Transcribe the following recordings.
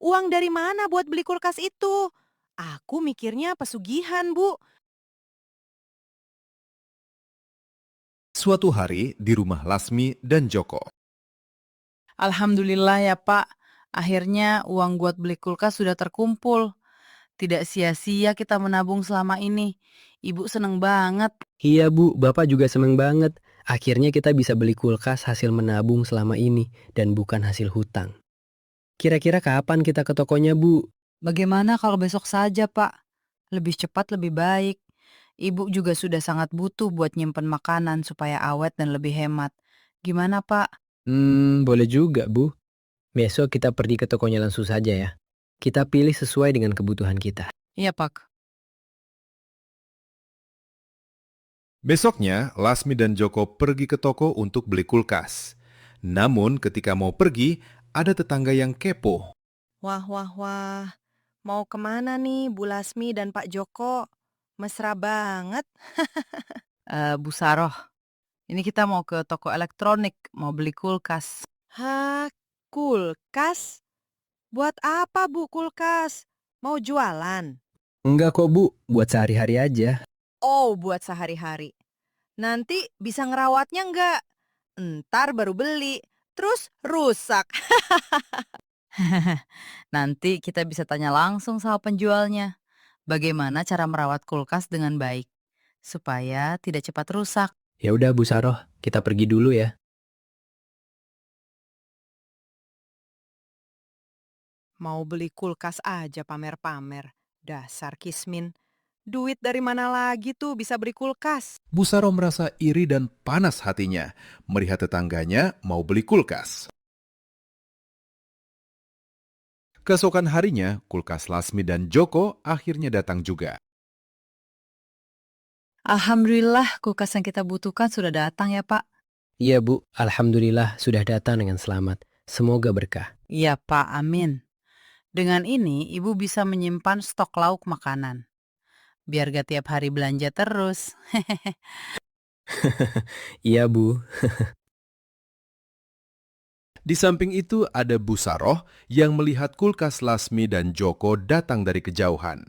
Uang dari mana buat beli kulkas itu? Aku mikirnya pesugihan, Bu. Suatu hari di rumah Lasmi dan Joko. Alhamdulillah ya Pak, akhirnya uang buat beli kulkas sudah terkumpul. Tidak sia-sia kita menabung selama ini. Ibu seneng banget. Iya Bu, Bapak juga seneng banget. Akhirnya kita bisa beli kulkas hasil menabung selama ini dan bukan hasil hutang. Kira-kira kapan kita ke tokonya Bu? Bagaimana kalau besok saja Pak? Lebih cepat lebih baik. Ibu juga sudah sangat butuh buat nyimpen makanan supaya awet dan lebih hemat. Gimana Pak? Boleh juga Bu. Besok kita pergi ke tokonya langsung saja ya. Kita pilih sesuai dengan kebutuhan kita. Iya Pak. Besoknya, Lasmi dan Joko pergi ke toko untuk beli kulkas. Namun ketika mau pergi, ada tetangga yang kepo. Wah, wah, wah. Mau kemana nih Bu Lasmi dan Pak Joko? Mesra banget. Bu Saroh, ini kita mau ke toko elektronik, mau beli kulkas. Hah, kulkas? Buat apa Bu kulkas? Mau jualan? Enggak kok Bu, buat sehari-hari aja. Oh, buat sehari-hari. Nanti bisa ngerawatnya nggak? Entar baru beli, terus rusak. Nanti kita bisa tanya langsung sama penjualnya. Bagaimana cara merawat kulkas dengan baik supaya tidak cepat rusak. Ya udah Bu Saroh, kita pergi dulu ya. Mau beli kulkas aja pamer-pamer. Dasar Kismin. Duit dari mana lagi tuh bisa beli kulkas? Busaro merasa iri dan panas hatinya melihat tetangganya mau beli kulkas. Keesokan harinya, kulkas Lasmi dan Joko akhirnya datang juga. Alhamdulillah kulkas yang kita butuhkan sudah datang ya Pak. Iya Bu, Alhamdulillah sudah datang dengan selamat. Semoga berkah. Iya Pak, amin. Dengan ini ibu bisa menyimpan stok lauk makanan. Biar gak tiap hari belanja terus. Iya Bu. Di samping itu ada Busaroh yang melihat kulkas Lasmi dan Joko datang dari kejauhan.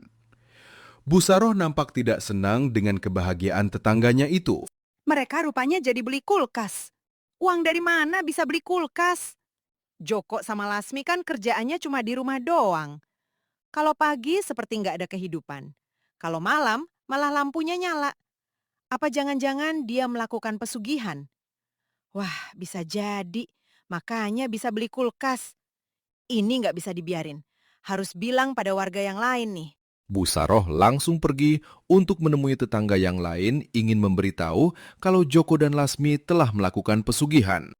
Busaroh nampak tidak senang dengan kebahagiaan tetangganya itu. Mereka rupanya jadi beli kulkas. Uang dari mana bisa beli kulkas? Joko sama Lasmi kan kerjaannya cuma di rumah doang. Kalau pagi seperti nggak ada kehidupan. Kalau malam malah lampunya nyala. Apa jangan-jangan dia melakukan pesugihan? Wah, bisa jadi. Makanya bisa beli kulkas. Ini nggak bisa dibiarin. Harus bilang pada warga yang lain nih. Busaroh langsung pergi untuk menemui tetangga yang lain ingin memberitahu kalau Joko dan Lasmi telah melakukan pesugihan.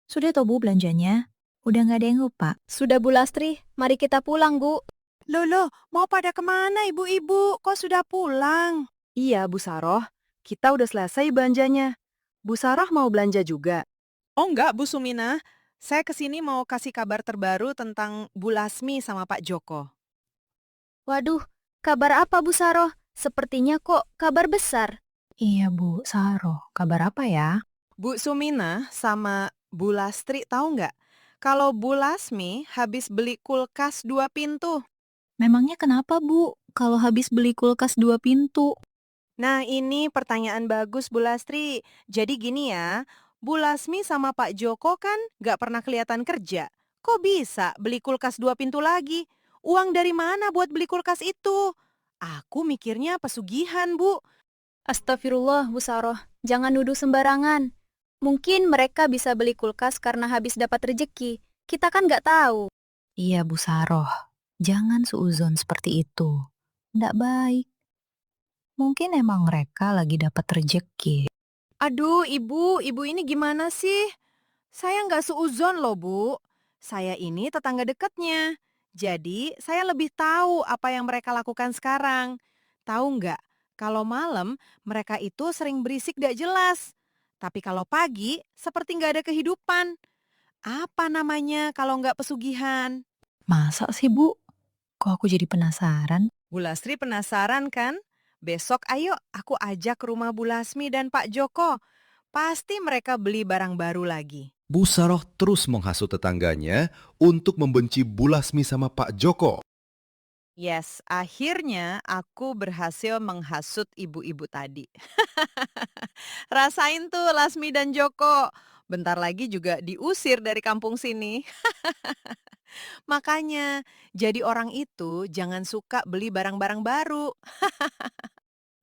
Sudah toh Bu belanjanya? Udah nggak ada yang lupa? Sudah Bu Lastri, mari kita pulang Bu. Loh, mau pada kemana ibu-ibu? Kok sudah pulang? Iya, Bu Saroh. Kita udah selesai belanjanya. Bu Saroh mau belanja juga. Oh enggak, Bu Sumina. Saya kesini mau kasih kabar terbaru tentang Bu Lasmi sama Pak Joko. Waduh, kabar apa Bu Saroh? Sepertinya kok kabar besar. Iya Bu Saroh, kabar apa ya? Bu Sumina sama Bu Lastri tahu nggak? Kalau Bu Lasmi habis beli kulkas 2 pintu. Memangnya kenapa Bu kalau habis beli kulkas 2 pintu? Nah ini pertanyaan bagus Bu Lastri. Jadi gini ya, Bu Lasmi sama Pak Joko kan nggak pernah kelihatan kerja. Kok bisa beli kulkas 2 pintu lagi? Uang dari mana buat beli kulkas itu? Aku mikirnya pesugihan, Bu. Astagfirullah Bu Saroh, jangan nuduh sembarangan. Mungkin mereka bisa beli kulkas karena habis dapat rejeki. Kita kan nggak tahu. Iya Bu Saroh, jangan suuzon seperti itu. Nggak baik. Mungkin emang mereka lagi dapat rejeki. Aduh, ibu ini gimana sih? Saya nggak seuzon loh, Bu. Saya ini tetangga dekatnya. Jadi, saya lebih tahu apa yang mereka lakukan sekarang. Tahu nggak? Kalau malam, mereka itu sering berisik gak jelas. Tapi kalau pagi, seperti nggak ada kehidupan. Apa namanya kalau nggak pesugihan? Masa sih Bu? Kok aku jadi penasaran? Bu Lasri penasaran kan? Besok ayo aku ajak ke rumah Bu Lasmi dan Pak Joko. Pasti mereka beli barang baru lagi. Bu Saroh terus menghasut tetangganya untuk membenci Bu Lasmi sama Pak Joko. Yes, akhirnya aku berhasil menghasut ibu-ibu tadi. Rasain tuh Lasmi dan Joko. Bentar lagi juga diusir dari kampung sini. Makanya, jadi orang itu jangan suka beli barang-barang baru.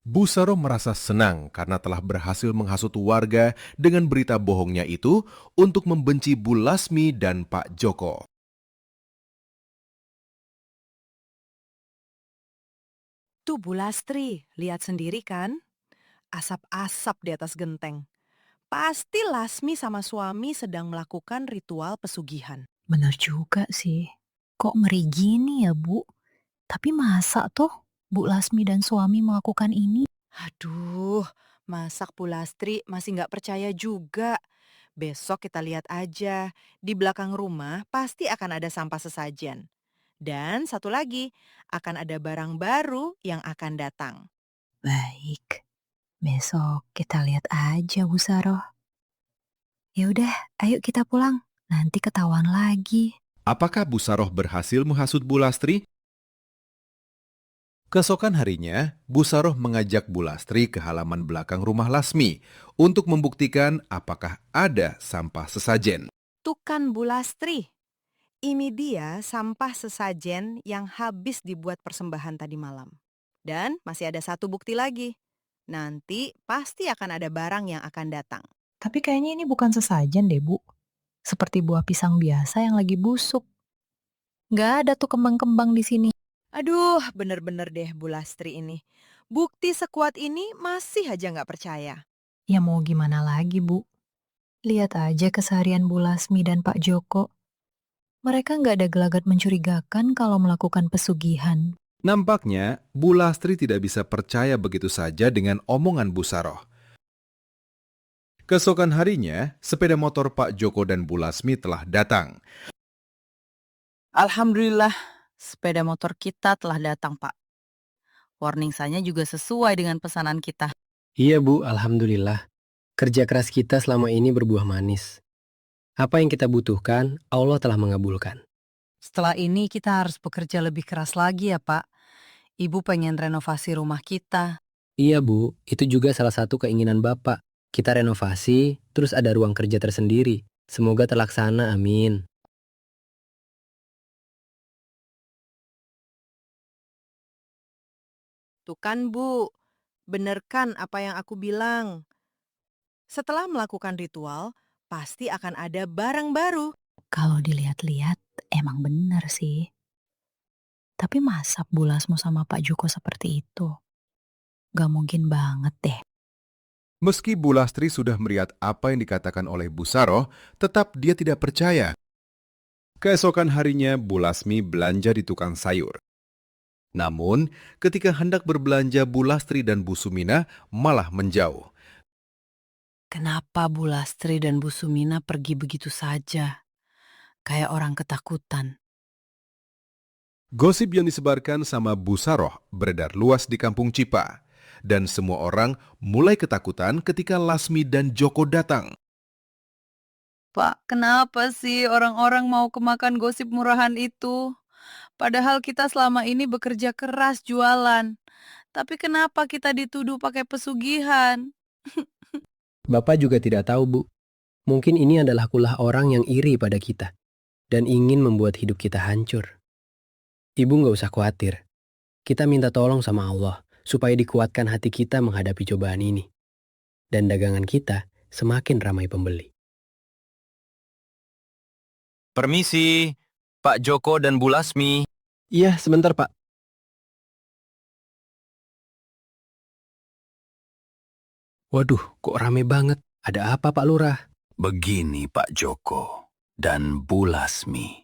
Bu Saroh merasa senang karena telah berhasil menghasut warga dengan berita bohongnya itu untuk membenci Bu Lasmi dan Pak Joko. Tuh Bu Lastri, lihat sendiri kan? Asap-asap di atas genteng. Pasti Lasmi sama suami sedang melakukan ritual pesugihan. Bener juga sih. Kok ngeri gini ya, Bu? Tapi masa toh Bu Lasmi dan suami melakukan ini? Aduh, masak Bu Lastri masih nggak percaya juga. Besok kita lihat aja, di belakang rumah pasti akan ada sampah sesajen. Dan satu lagi, akan ada barang baru yang akan datang. Baik, besok kita lihat aja, Bu Saroh. Ya udah, ayo kita pulang. Nanti ketahuan lagi. Apakah Bu Saroh berhasil menghasut Bu Lastri? Keesokan harinya, Bu Saroh mengajak Bu Lastri ke halaman belakang rumah Lasmi untuk membuktikan apakah ada sampah sesajen. Tuh kan Bu Lastri, ini dia sampah sesajen yang habis dibuat persembahan tadi malam. Dan masih ada satu bukti lagi. Nanti pasti akan ada barang yang akan datang. Tapi kayaknya ini bukan sesajen deh, Bu. Seperti buah pisang biasa yang lagi busuk. Nggak ada tuh kembang-kembang di sini. Aduh, bener-bener deh Bu Lastri ini. Bukti sekuat ini masih aja nggak percaya. Ya mau gimana lagi, Bu? Lihat aja keseharian Bu Lasmi dan Pak Joko. Mereka nggak ada gelagat mencurigakan kalau melakukan pesugihan. Nampaknya, Bu Lastri tidak bisa percaya begitu saja dengan omongan Bu Saroh. Keesokan harinya, sepeda motor Pak Joko dan Bu Lasmi telah datang. Alhamdulillah, sepeda motor kita telah datang, Pak. Warning sign-nya juga sesuai dengan pesanan kita. Iya Bu, alhamdulillah. Kerja keras kita selama ini berbuah manis. Apa yang kita butuhkan, Allah telah mengabulkan. Setelah ini kita harus bekerja lebih keras lagi ya, Pak. Ibu pengen renovasi rumah kita. Iya Bu, itu juga salah satu keinginan Bapak. Kita renovasi, terus ada ruang kerja tersendiri. Semoga terlaksana, amin. Tuh kan Bu, bener kan apa yang aku bilang? Setelah melakukan ritual, pasti akan ada barang baru. Kalau dilihat-lihat, emang bener sih. Tapi masa Bu Lasmo sama Pak Joko seperti itu? Gak mungkin banget deh. Meski Bu Lastri sudah melihat apa yang dikatakan oleh Bu Saroh, tetap dia tidak percaya. Keesokan harinya, Bu Lasmi belanja di tukang sayur. Namun, ketika hendak berbelanja, Bu Lastri dan Bu Sumina malah menjauh. Kenapa Bu Lastri dan Bu Sumina pergi begitu saja? Kayak orang ketakutan. Gosip yang disebarkan sama Bu Saroh beredar luas di kampung Cipa. Dan semua orang mulai ketakutan ketika Lasmi dan Joko datang. Pak, kenapa sih orang-orang mau kemakan gosip murahan itu? Padahal kita selama ini bekerja keras jualan. Tapi kenapa kita dituduh pakai pesugihan? Bapak juga tidak tahu Bu. Mungkin ini adalah kulah orang yang iri pada kita. Dan ingin membuat hidup kita hancur. Ibu nggak usah khawatir. Kita minta tolong sama Allah supaya dikuatkan hati kita menghadapi cobaan ini. Dan dagangan kita semakin ramai pembeli. Permisi, Pak Joko dan Bu Lasmi. Iya, sebentar Pak. Waduh, kok rame banget. Ada apa Pak Lurah? Begini Pak Joko dan Bu Lasmi.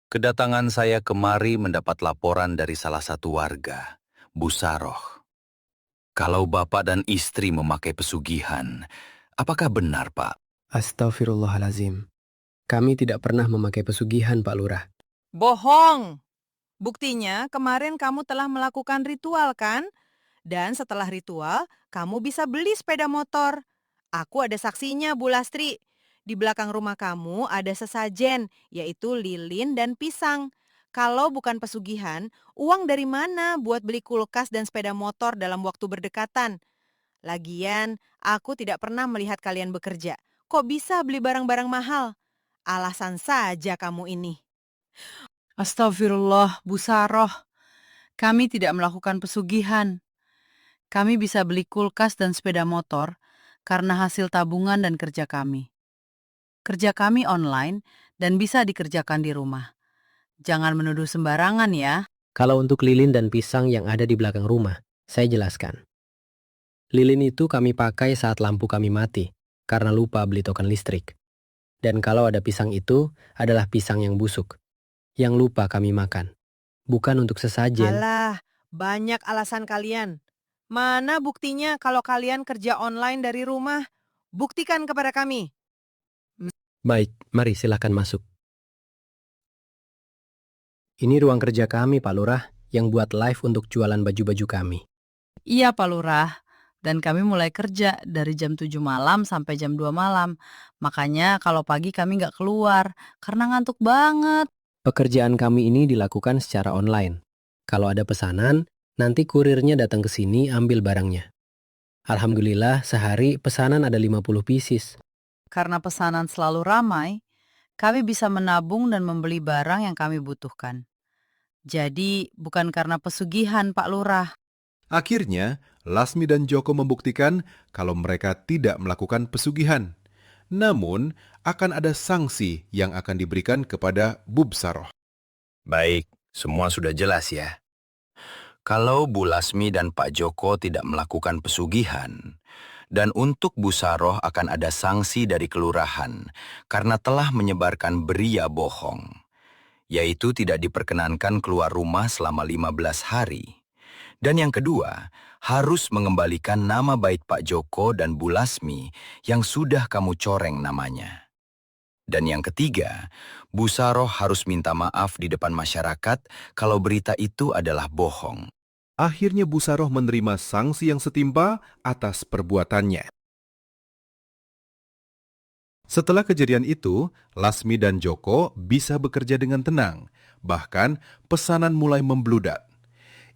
Kedatangan saya kemari mendapat laporan dari salah satu warga, Bu Saroh. Kalau bapak dan istri memakai pesugihan, apakah benar Pak? Astagfirullahalazim. Kami tidak pernah memakai pesugihan Pak Lurah. Bohong! Buktinya kemarin kamu telah melakukan ritual kan? Dan setelah ritual, kamu bisa beli sepeda motor. Aku ada saksinya Bu Lastri. Di belakang rumah kamu ada sesajen, yaitu lilin dan pisang. Kalau bukan pesugihan, uang dari mana buat beli kulkas dan sepeda motor dalam waktu berdekatan? Lagian, aku tidak pernah melihat kalian bekerja. Kok bisa beli barang-barang mahal? Alasan saja kamu ini. Astagfirullah, Bu Saroh. Kami tidak melakukan pesugihan. Kami bisa beli kulkas dan sepeda motor karena hasil tabungan dan kerja kami. Kerja kami online dan bisa dikerjakan di rumah. Jangan menuduh sembarangan ya. Kalau untuk lilin dan pisang yang ada di belakang rumah, saya jelaskan. Lilin itu kami pakai saat lampu kami mati, karena lupa beli token listrik. Dan kalau ada pisang itu, adalah pisang yang busuk, yang lupa kami makan. Bukan untuk sesajen. Alah, banyak alasan kalian. Mana buktinya kalau kalian kerja online dari rumah? Buktikan kepada kami. Baik, mari silakan masuk. Ini ruang kerja kami, Pak Lurah, yang buat live untuk jualan baju-baju kami. Iya, Pak Lurah. Dan kami mulai kerja dari jam 7 malam sampai jam 2 malam. Makanya kalau pagi kami nggak keluar, karena ngantuk banget. Pekerjaan kami ini dilakukan secara online. Kalau ada pesanan, nanti kurirnya datang ke sini ambil barangnya. Alhamdulillah, sehari pesanan ada 50 pieces. Karena pesanan selalu ramai, kami bisa menabung dan membeli barang yang kami butuhkan. Jadi, bukan karena pesugihan, Pak Lurah. Akhirnya, Lasmi dan Joko membuktikan kalau mereka tidak melakukan pesugihan. Namun, akan ada sanksi yang akan diberikan kepada Bu Saroh. Baik, semua sudah jelas ya. Kalau Bu Lasmi dan Pak Joko tidak melakukan pesugihan, dan untuk Bu Saroh akan ada sanksi dari kelurahan karena telah menyebarkan beria bohong, yaitu tidak diperkenankan keluar rumah selama 15 hari. Dan yang kedua, harus mengembalikan nama baik Pak Joko dan Bu Lasmi yang sudah kamu coreng namanya. Dan yang ketiga, Bu Saroh harus minta maaf di depan masyarakat kalau berita itu adalah bohong. Akhirnya Bu Saroh menerima sanksi yang setimpa atas perbuatannya. Setelah kejadian itu, Lasmi dan Joko bisa bekerja dengan tenang. Bahkan pesanan mulai membludak.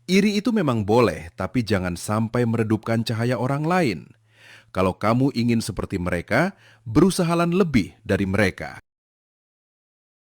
Iri itu memang boleh, tapi jangan sampai meredupkan cahaya orang lain. Kalau kamu ingin seperti mereka, berusahalah lebih dari mereka.